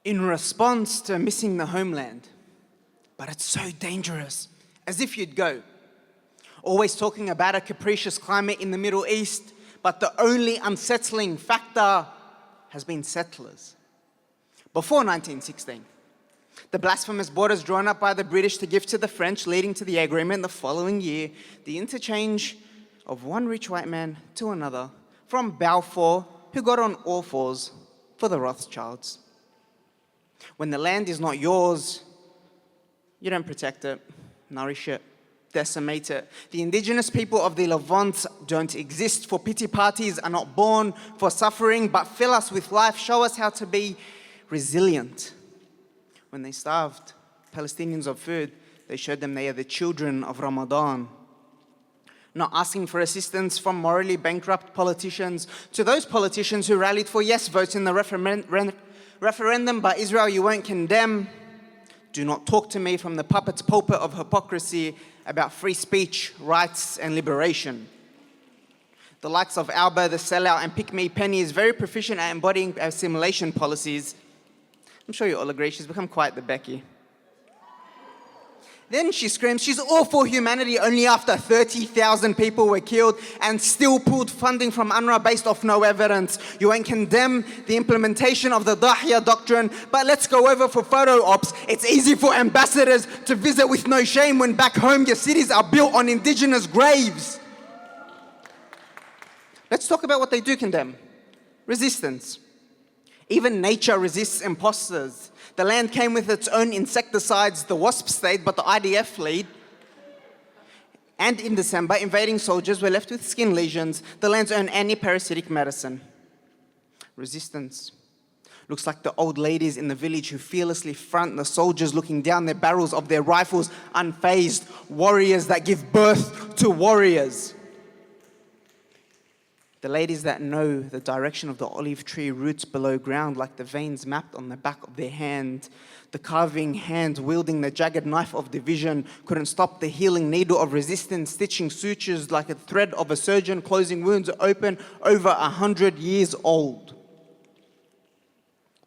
in response to missing the homeland. But it's so dangerous, as if you'd go. Always talking about a capricious climate in the Middle East, but the only unsettling factor has been settlers. Before 1916, the blasphemous borders drawn up by the British to give to the French, leading to the agreement the following year, the interchange of one rich white man to another from Balfour, who got on all fours for the Rothschilds. When the land is not yours, you don't protect it, nourish it, decimate it. The indigenous people of the Levant don't exist for pity parties, are not born for suffering, but fill us with life, show us how to be resilient. When they starved Palestinians of food, they showed them they are the children of Ramadan. Not asking for assistance from morally bankrupt politicians to those politicians who rallied for yes votes in the referendum, but Israel you won't condemn. Do not talk to me from the puppet's pulpit of hypocrisy about free speech, rights, and liberation. The likes of Alba, the sellout, and Pick Me Penny is very proficient at embodying assimilation policies. I'm sure you all agree, she's become quite the Becky. Then she screams she's all for humanity only after 30,000 people were killed and still pulled funding from UNRWA based off no evidence. You won't condemn the implementation of the Dahya doctrine, but let's go over for photo ops. It's easy for ambassadors to visit with no shame when back home your cities are built on indigenous graves. Let's talk about what they do condemn. Resistance. Even nature resists imposters. The land came with its own insecticides, the wasp stayed, but the IDF fled. And in December, invading soldiers were left with skin lesions, the land's own anti-parasitic medicine. Resistance. Looks like the old ladies in the village who fearlessly front the soldiers looking down their barrels of their rifles, unfazed warriors that give birth to warriors. The ladies that know the direction of the olive tree roots below ground like the veins mapped on the back of their hand. The carving hand wielding the jagged knife of division couldn't stop the healing needle of resistance, stitching sutures like a thread of a surgeon, closing wounds open over 100 years old.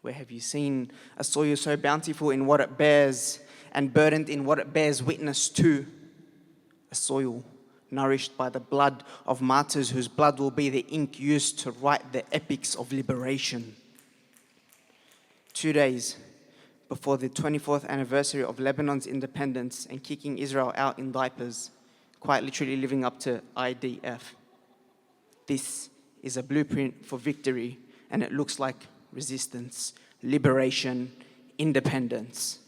Where have you seen a soil so bountiful in what it bears and burdened in what it bears witness to? A soil nourished by the blood of martyrs whose blood will be the ink used to write the epics of liberation. 2 days before the 24th anniversary of Lebanon's independence and kicking Israel out in diapers, quite literally living up to IDF. This is a blueprint for victory, and it looks like resistance, liberation, independence.